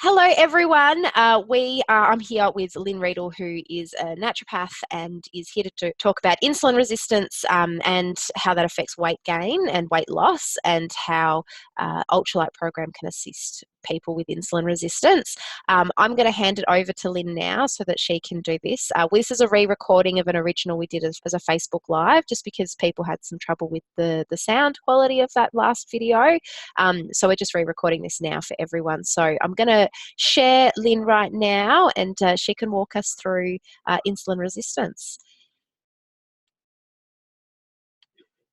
Hello, everyone. I'm here with Lynn Riedel, who is a naturopath and is here to talk about insulin resistance and how that affects weight gain and weight loss, and how Ultra Lite program can assist people with insulin resistance. I'm going to hand it over to Lynn now so that she can do this. This is a re-recording of an original we did as a Facebook Live, just because people had some trouble with the sound quality of that last video. So we're just re-recording this now for everyone. So I'm going to share Lynn right now, and she can walk us through insulin resistance.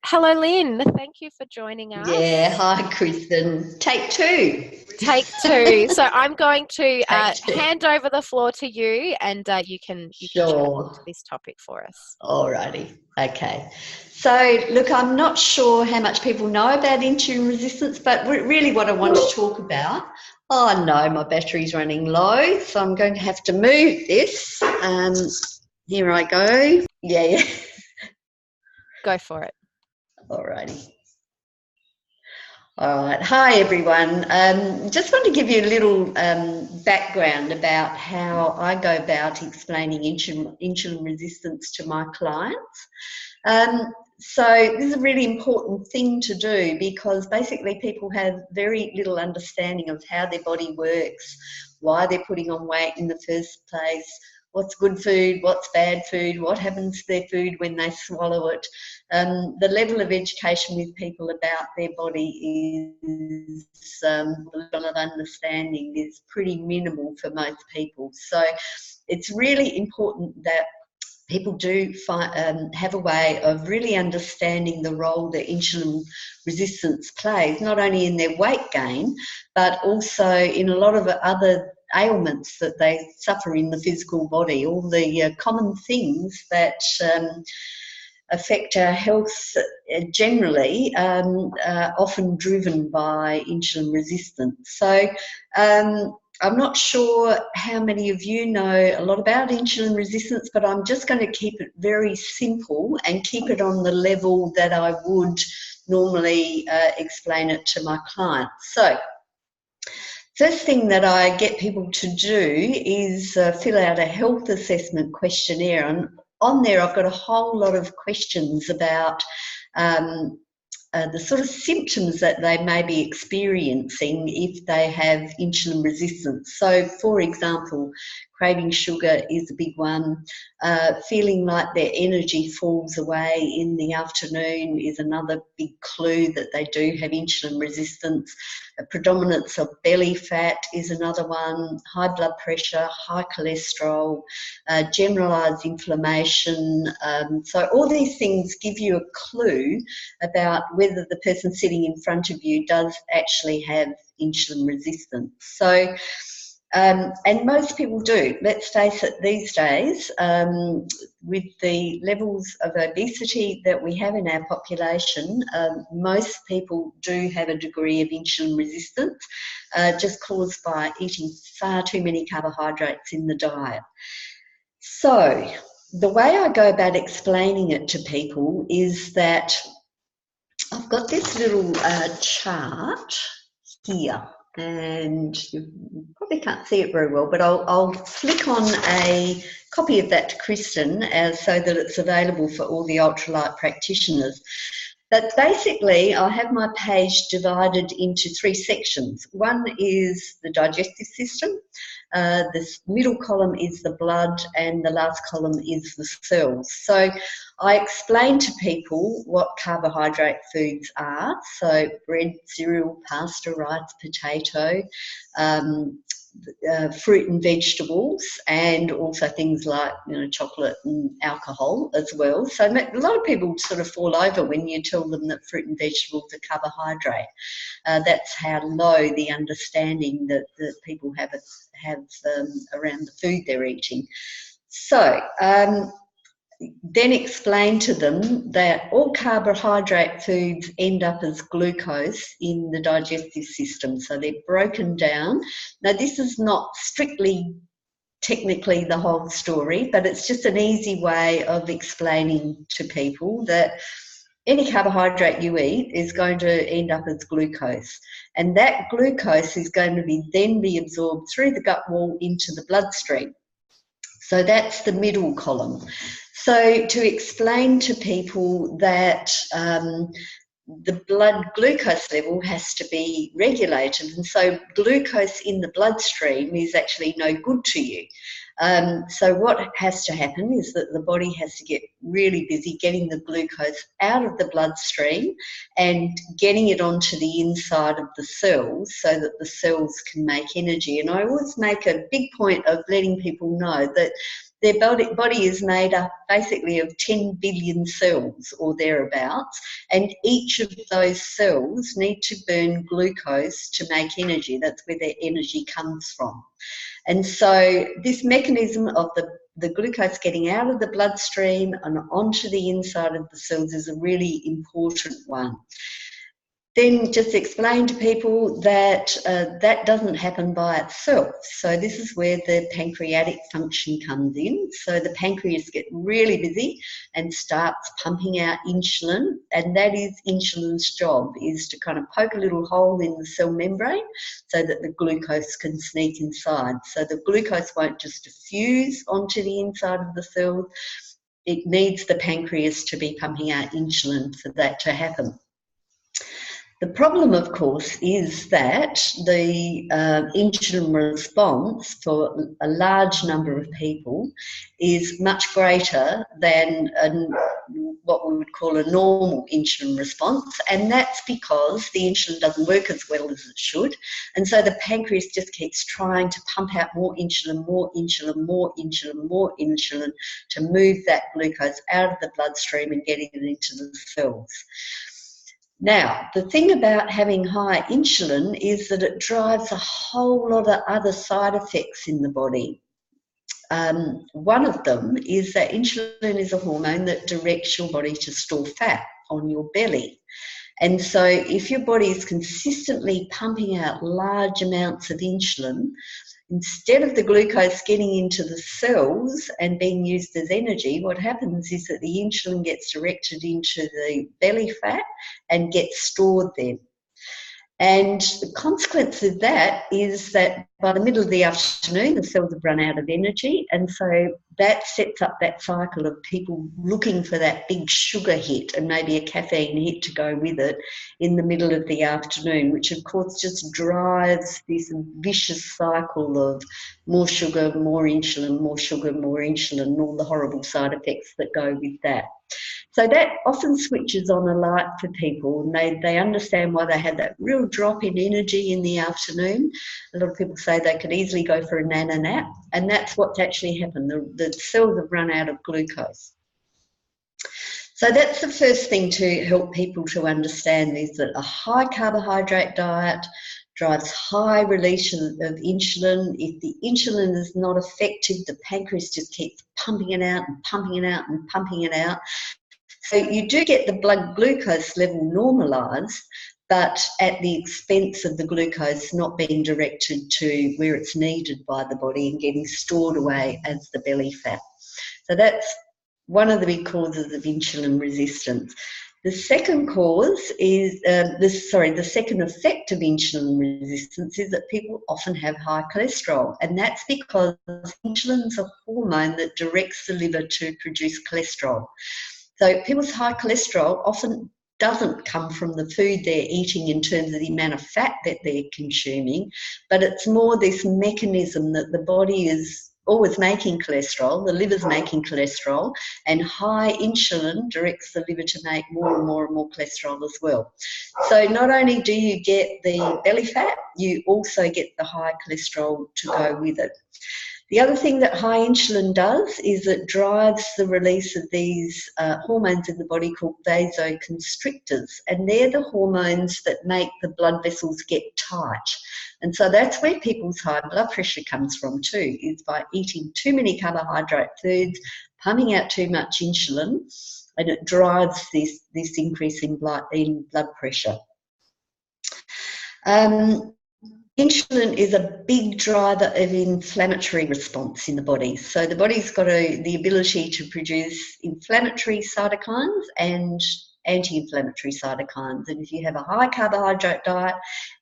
Hello, Lynn. Thank you for joining us. Yeah, hi, Kristen. Take two. Take two. So I'm going to hand over the floor to you, and you can chat to this topic for us. Alrighty. Okay. So, look, I'm not sure how much people know about insulin resistance, but really what I want to talk about. Oh no, my battery's running low, so I'm going to have to move this. Here I go. Yeah. Go for it. Alrighty. All right. Hi, everyone. Just want to give you a little background about how I go about explaining insulin resistance to my clients. So this is a really important thing to do, because basically people have very little understanding of how their body works, why they're putting on weight in the first place, what's good food, what's bad food, what happens to their food when they swallow it. The level of education with people about their body is, the level of understanding is pretty minimal for most people. So it's really important that people do have a way of really understanding the role that insulin resistance plays, not only in their weight gain, but also in a lot of other ailments that they suffer in the physical body, all the common things that affect our health generally, often driven by insulin resistance. So I'm not sure how many of you know a lot about insulin resistance, but I'm just going to keep it very simple and keep it on the level that I would normally explain it to my clients. So first thing that I get people to do is fill out a health assessment questionnaire, and on there I've got a whole lot of questions about the sort of symptoms that they may be experiencing if they have insulin resistance. So, for example, craving sugar is a big one. Feeling like their energy falls away in the afternoon is another big clue that they do have insulin resistance. A predominance of belly fat is another one. High blood pressure, high cholesterol, generalised inflammation. So all these things give you a clue about whether the person sitting in front of you does actually have insulin resistance. So, and most people do. Let's face it, these days, with the levels of obesity that we have in our population, most people do have a degree of insulin resistance, just caused by eating far too many carbohydrates in the diet. So the way I go about explaining it to people is that I've got this little chart here, and you probably can't see it very well, but I'll flick on a copy of that to Kristen so that it's available for all the Ultra Lite practitioners. But basically, I have my page divided into three sections. One is the digestive system, this middle column is the blood, and the last column is the cells. So I explain to people what carbohydrate foods are, so bread, cereal, pasta, rice, potato, fruit and vegetables, and also things like chocolate and alcohol as well. So a lot of people sort of fall over when you tell them that fruit and vegetables are carbohydrate. That's how low the understanding that people have around the food they're eating. So then explain to them that all carbohydrate foods end up as glucose in the digestive system, so they're broken down. Now, this is not strictly technically the whole story, but it's just an easy way of explaining to people that any carbohydrate you eat is going to end up as glucose, and that glucose is going to then be absorbed through the gut wall into the bloodstream. So that's the middle column. So to explain to people that the blood glucose level has to be regulated, and so glucose in the bloodstream is actually no good to you. So what has to happen is that the body has to get really busy getting the glucose out of the bloodstream and getting it onto the inside of the cells so that the cells can make energy. And I always make a big point of letting people know that their body is made up basically of 10 billion cells or thereabouts, and each of those cells need to burn glucose to make energy. That's where their energy comes from. And so this mechanism of the glucose getting out of the bloodstream and onto the inside of the cells is a really important one. Then just explain to people that that doesn't happen by itself. So this is where the pancreatic function comes in. So the pancreas gets really busy and starts pumping out insulin, and that is insulin's job, is to kind of poke a little hole in the cell membrane so that the glucose can sneak inside. So the glucose won't just diffuse onto the inside of the cell. It needs the pancreas to be pumping out insulin for that to happen. The problem, of course, is that the insulin response for a large number of people is much greater than what we would call a normal insulin response, and that's because the insulin doesn't work as well as it should, and so the pancreas just keeps trying to pump out more insulin, more insulin, more insulin, more insulin to move that glucose out of the bloodstream and getting it into the cells. Now, the thing about having high insulin is that it drives a whole lot of other side effects in the body. One of them is that insulin is a hormone that directs your body to store fat on your belly. And so if your body is consistently pumping out large amounts of insulin, instead of the glucose getting into the cells and being used as energy, what happens is that the insulin gets directed into the belly fat and gets stored there. And the consequence of that is that by the middle of the afternoon, the cells have run out of energy, and so that sets up that cycle of people looking for that big sugar hit and maybe a caffeine hit to go with it in the middle of the afternoon, which of course just drives this vicious cycle of more sugar, more insulin, more sugar, more insulin, and all the horrible side effects that go with that. So that often switches on a light for people, and they understand why they have that real drop in energy in the afternoon. A lot of people say they could easily go for a nana nap, and that's what's actually happened. The cells have run out of glucose. So that's the first thing to help people to understand, is that a high carbohydrate diet drives high release of insulin. If the insulin is not effective, the pancreas just keeps pumping it out and pumping it out and pumping it out. So you do get the blood glucose level normalised, but at the expense of the glucose not being directed to where it's needed by the body and getting stored away as the belly fat. So that's one of the big causes of insulin resistance. The second cause is, the second effect of insulin resistance is that people often have high cholesterol, and that's because insulin is a hormone that directs the liver to produce cholesterol. So people's high cholesterol often doesn't come from the food they're eating in terms of the amount of fat that they're consuming, but it's more this mechanism that the body is always making cholesterol, the liver's making cholesterol, and high insulin directs the liver to make more and more and more cholesterol as well. So not only do you get the belly fat, you also get the high cholesterol to go with it. The other thing that high insulin does is it drives the release of these hormones in the body called vasoconstrictors, and they're the hormones that make the blood vessels get tight. And so that's where people's high blood pressure comes from too, is by eating too many carbohydrate foods, pumping out too much insulin, and it drives this increase in blood pressure. Insulin is a big driver of inflammatory response in the body. So the body's got the ability to produce inflammatory cytokines and anti-inflammatory cytokines. And if you have a high carbohydrate diet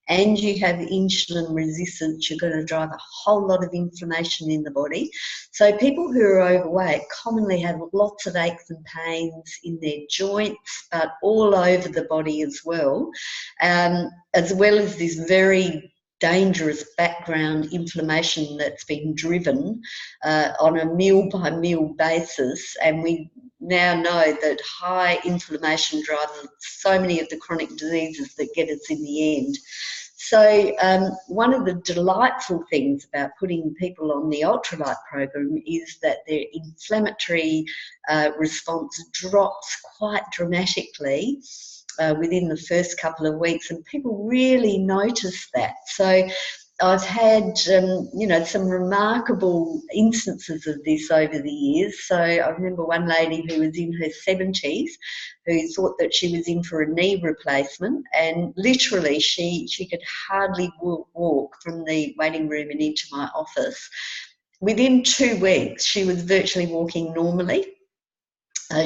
and you have insulin resistance, you're going to drive a whole lot of inflammation in the body. So people who are overweight commonly have lots of aches and pains in their joints, but all over the body as well as this very dangerous background inflammation that's been driven on a meal-by-meal basis. And we now know that high inflammation drives so many of the chronic diseases that get us in the end. So one of the delightful things about putting people on the Ultra Lite program is that their inflammatory response drops quite dramatically within the first couple of weeks, and people really notice that. So I've had, some remarkable instances of this over the years. So I remember one lady who was in her 70s who thought that she was in for a knee replacement, and literally she could hardly walk from the waiting room and into my office. Within 2 weeks, she was virtually walking normally.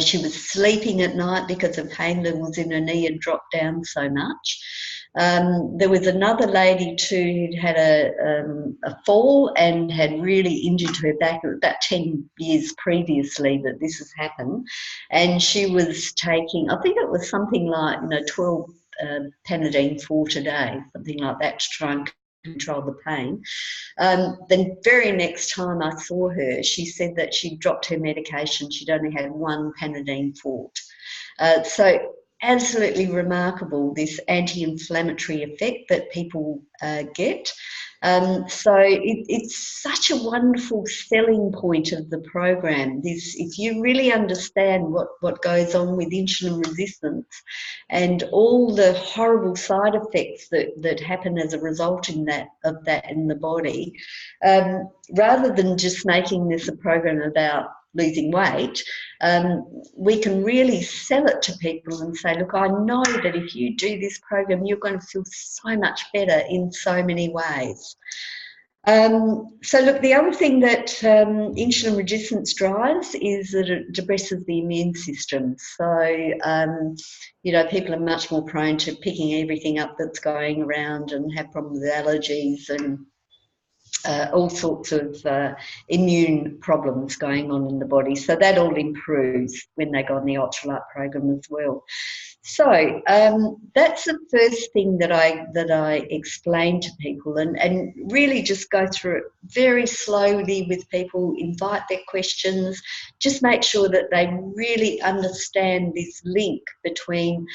She was sleeping at night because her pain levels in her knee had dropped down so much. There was another lady too who'd had a fall and had really injured her back. It was about 10 years previously that this has happened. And she was taking, I think it was something like 12 Panadine 4 a day, something like that, to try and control the pain. The very next time I saw her, she said that she'd dropped her medication. She'd only had 1 Panadine Forte. So absolutely remarkable, this anti-inflammatory effect that people get. So it's such a wonderful selling point of the program. If you really understand what goes on with insulin resistance and all the horrible side effects that happen as a result of that in the body, rather than just making this a program about losing weight, we can really sell it to people and say, look, I know that if you do this program, you're going to feel so much better in so many ways. So look, the other thing that insulin resistance drives is that it depresses the immune system. So, people are much more prone to picking everything up that's going around and have problems with allergies and all sorts of immune problems going on in the body. So that all improves when they go on the Ultra Lite program as well. So that's the first thing that I explain to people, and really just go through it very slowly with people, invite their questions, just make sure that they really understand this link between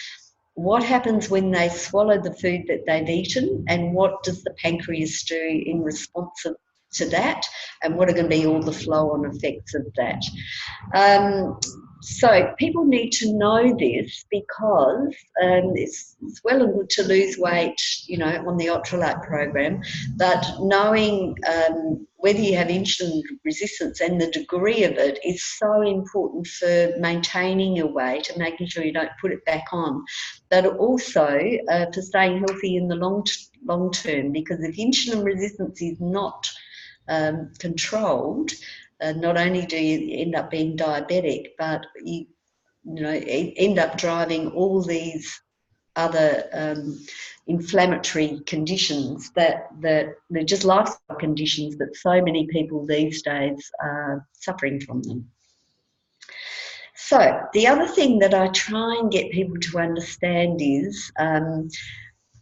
what happens when they swallow the food that they've eaten and what does the pancreas do in response to that, and what are going to be all the flow-on effects of that. So people need to know this because it's well and good to lose weight, on the Ultra Lite program, but knowing whether you have insulin resistance and the degree of it is so important for maintaining your weight and making sure you don't put it back on, but also for staying healthy in the long term, because if insulin resistance is not controlled, not only do you end up being diabetic, but you end up driving all these other inflammatory conditions that they're just lifestyle conditions that so many people these days are suffering from them. So the other thing that I try and get people to understand is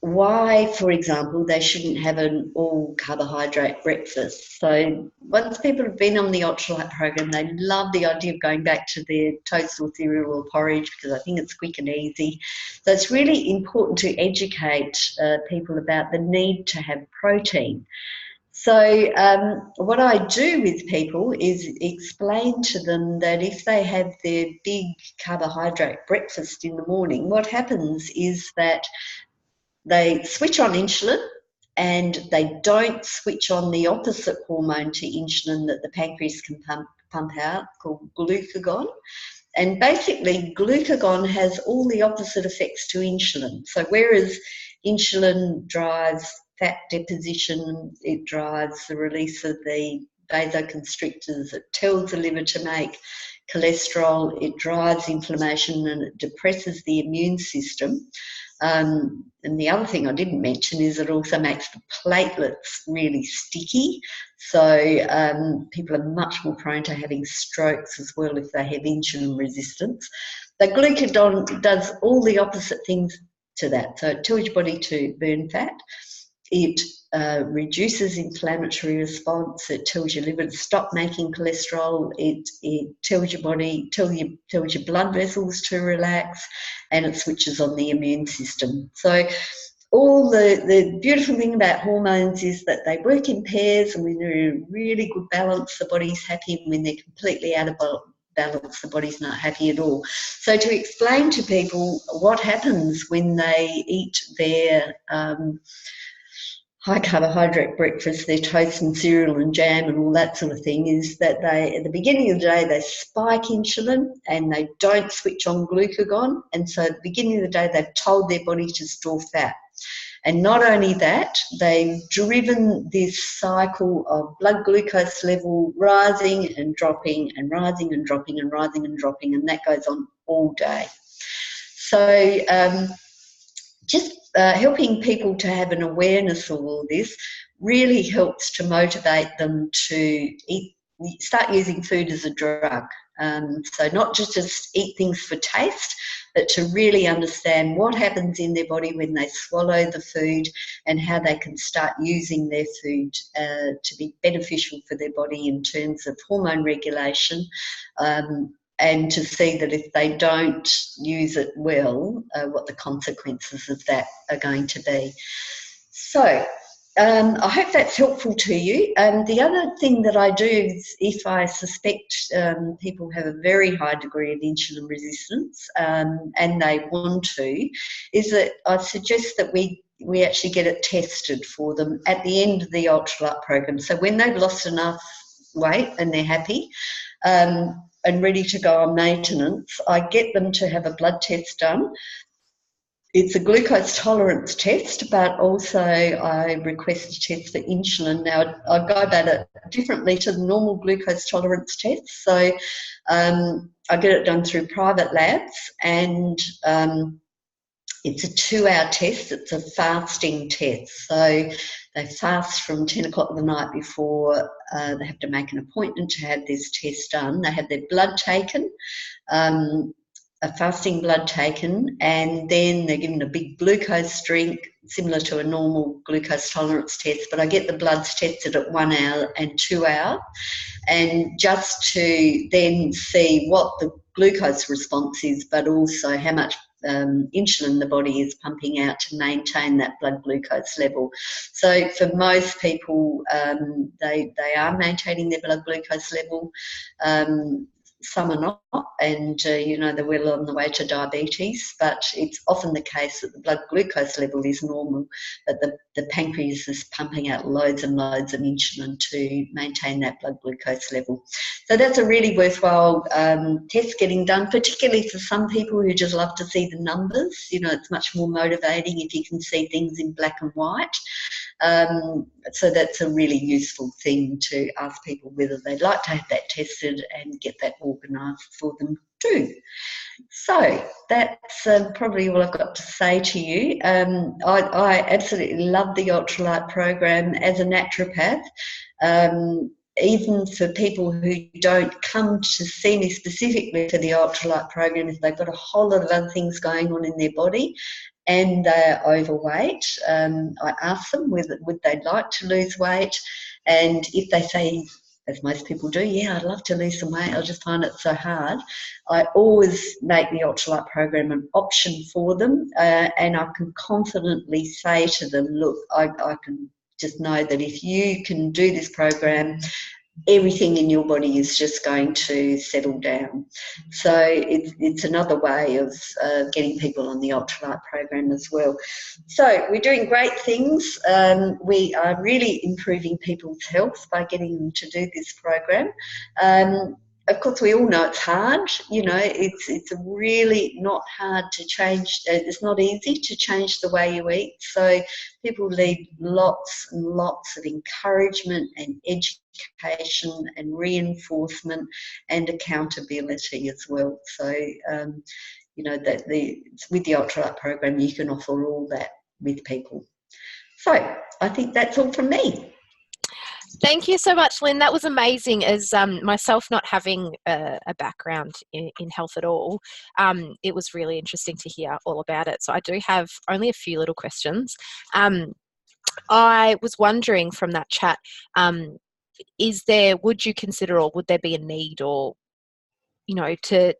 why, for example, they shouldn't have an all-carbohydrate breakfast. So once people have been on the Ultra Lite program, they love the idea of going back to their toast or cereal or porridge because I think it's quick and easy. So it's really important to educate people about the need to have protein. So what I do with people is explain to them that if they have their big carbohydrate breakfast in the morning, what happens is that they switch on insulin and they don't switch on the opposite hormone to insulin that the pancreas can pump out, called glucagon. And basically, glucagon has all the opposite effects to insulin. So whereas insulin drives fat deposition, it drives the release of the vasoconstrictors, it tells the liver to make cholesterol, it drives inflammation, and it depresses the immune system. And the other thing I didn't mention is it also makes the platelets really sticky. So people are much more prone to having strokes as well if they have insulin resistance. The glucagon does all the opposite things to that. So it tells your body to burn fat. It reduces inflammatory response. It tells your liver to stop making cholesterol. It tells your body, tells your blood vessels to relax, and it switches on the immune system. So all the beautiful thing about hormones is that they work in pairs, and when they're in really good balance, the body's happy, and when they're completely out of balance, the body's not happy at all. So to explain to people what happens when they eat their high carbohydrate breakfast, their toast and cereal and jam and all that sort of thing, is that they, at the beginning of the day, they spike insulin and they don't switch on glucagon. And so at the beginning of the day, they've told their body to store fat. And not only that, they've driven this cycle of blood glucose level rising and dropping and rising and dropping and rising and dropping, and that goes on all day. So just helping people to have an awareness of all this really helps to motivate them to start using food as a drug. So not just to eat things for taste, but to really understand what happens in their body when they swallow the food, and how they can start using their food to be beneficial for their body in terms of hormone regulation, and to see that if they don't use it well, what the consequences of that are going to be. So I hope that's helpful to you. The other thing that I do is, if I suspect people have a very high degree of insulin resistance and they want to, is that I suggest that we actually get it tested for them at the end of the Ultra Lite program. So when they've lost enough weight and they're happy and ready to go on maintenance, I get them to have a blood test done. It's a glucose tolerance test, but also I request a test for insulin. Now, I go about it differently to the normal glucose tolerance test. So I get it done through private labs, and it's a 2-hour test. It's a fasting test. So they fast from 10 o'clock the night before. They have to make an appointment to have this test done. They have their blood taken, a fasting blood taken, and then they're given a big glucose drink, similar to a normal glucose tolerance test, but I get the bloods tested at 1 hour and 2 hours, and just to then see what the glucose response is, but also how much insulin the body is pumping out to maintain that blood glucose level. So for most people, they are maintaining their blood glucose level. Some are not, and they're well on the way to diabetes, but it's often the case that the blood glucose level is normal, but the pancreas is pumping out loads and loads of insulin to maintain that blood glucose level. So that's a really worthwhile test getting done, particularly for some people who just love to see the numbers. It's much more motivating if you can see things in black and white. So that's a really useful thing to ask people whether they'd like to have that tested and get that organised for them too. So that's probably all I've got to say to you. I absolutely love the Ultra Lite program as a naturopath. Even for people who don't come to see me specifically for the Ultra Lite program, if they've got a whole lot of other things going on in their body and they're overweight, I ask them whether would they like to lose weight, and if they say, as most people do, yeah, I'd love to lose some weight, I just find it so hard, I always make the Ultra Lite program an option for them, and I can confidently say to them, look, I can just know that if you can do this program, everything in your body is just going to settle down. So it's another way of getting people on the Ultra Lite program as well. So we're doing great things. We are really improving people's health by getting them to do this program. of course, we all know it's hard. You know, it's really not hard to change. It's not easy to change the way you eat. So people need lots and lots of encouragement and education and reinforcement and accountability as well. So, you know, that with the Ultra Lite program, you can offer all that with people. So I think that's all from me. Thank you so much, Lynn. That was amazing. As myself not having a background in health at all, it was really interesting to hear all about it. So I do have only a few little questions. I was wondering from that chat, would you consider, or would there be a need, or to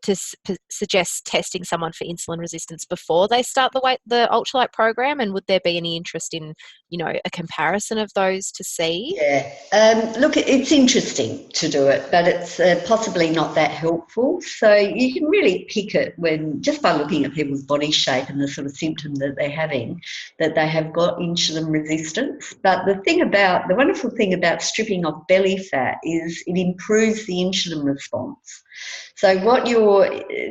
suggest testing someone for insulin resistance before they start the ultralight program? And would there be any interest in, a comparison of those to see? Yeah, look, it's interesting to do it, but it's possibly not that helpful. So you can really pick it just by looking at people's body shape and the sort of symptom that they're having, that they have got insulin resistance. But the wonderful thing about stripping off belly fat is it improves the insulin response. So what your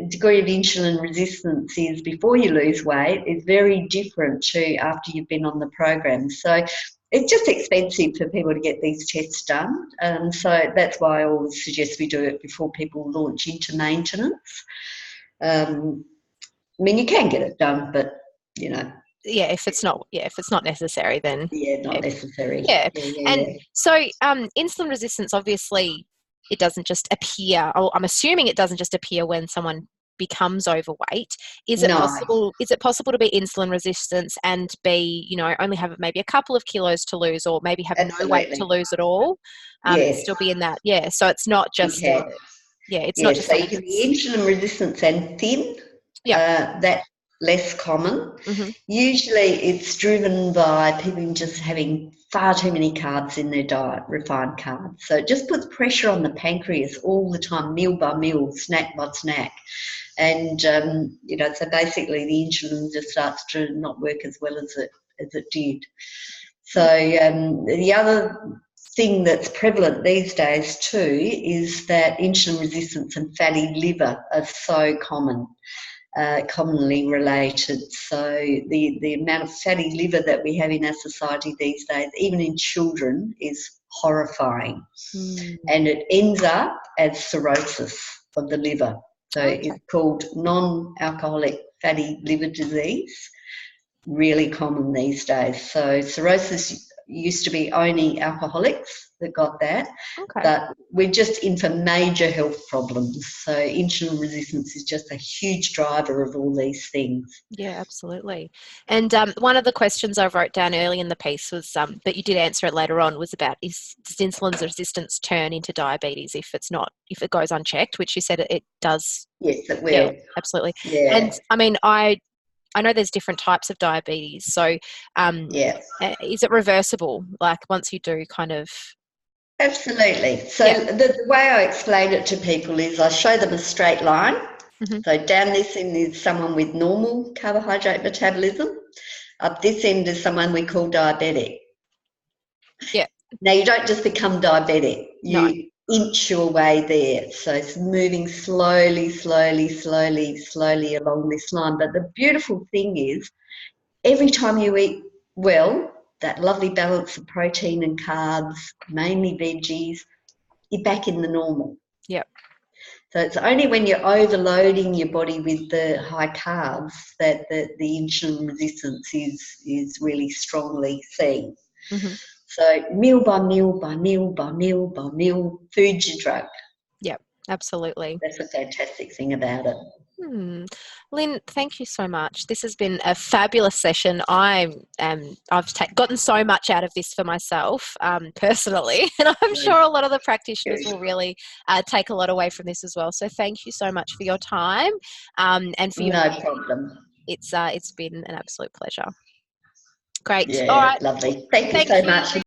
degree of insulin resistance is before you lose weight is very different to after you've been on the program. So it's just expensive for people to get these tests done. So that's why I always suggest we do it before people launch into maintenance. I mean, you can get it done, but, if it's not necessary, then not necessary. Yeah. So insulin resistance, obviously, it doesn't just appear, I'm assuming it doesn't just appear when someone becomes overweight. Is it possible to be insulin resistant and be, only have maybe a couple of kilos to lose, or maybe have no weight to lose at all? Still be in that. Yeah. So it's not just not just so you can be insulin resistant and thin. Yeah. That's less common. Mm-hmm. Usually it's driven by people just having far too many carbs in their diet, refined carbs. So it just puts pressure on the pancreas all the time, meal by meal, snack by snack. And, so basically the insulin just starts to not work as well as it did. So the other thing that's prevalent these days too is that insulin resistance and fatty liver are so commonly related. So the amount of fatty liver that we have in our society these days, even in children, is horrifying. And it ends up as cirrhosis of the liver. So it's called non-alcoholic fatty liver disease, really common these days. So cirrhosis used to be only alcoholics that got that, but we're just in for major health problems. So insulin resistance is just a huge driver of all these things. Yeah, absolutely. And one of the questions I wrote down early in the piece was, but you did answer it later on, was about does insulin resistance turn into diabetes if it goes unchecked, which you said it does. Yes, it will. Yeah, absolutely. Yeah. And I mean, I know there's different types of diabetes. So is it reversible? Like once you do kind of... Absolutely. So the way I explain it to people is I show them a straight line. Mm-hmm. So down this end is someone with normal carbohydrate metabolism. Up this end is someone we call diabetic. Yeah. Now you don't just become diabetic. You inch your way there. So it's moving slowly along this line. But the beautiful thing is every time you eat well, that lovely balance of protein and carbs, mainly veggies, you're back in the normal. Yep. So it's only when you're overloading your body with the high carbs that the insulin resistance is really strongly seen. Mm-hmm. So meal by meal by meal by meal by meal, food's your drug. Yep, absolutely. That's a fantastic thing about it. Lynn, thank you so much. This has been a fabulous session. I've gotten so much out of this for myself personally, and I'm sure a lot of the practitioners will really take a lot away from this as well. So thank you so much for your time and for your problem. It's been an absolute pleasure. Great. Yeah, all right. Lovely. Thank you so much.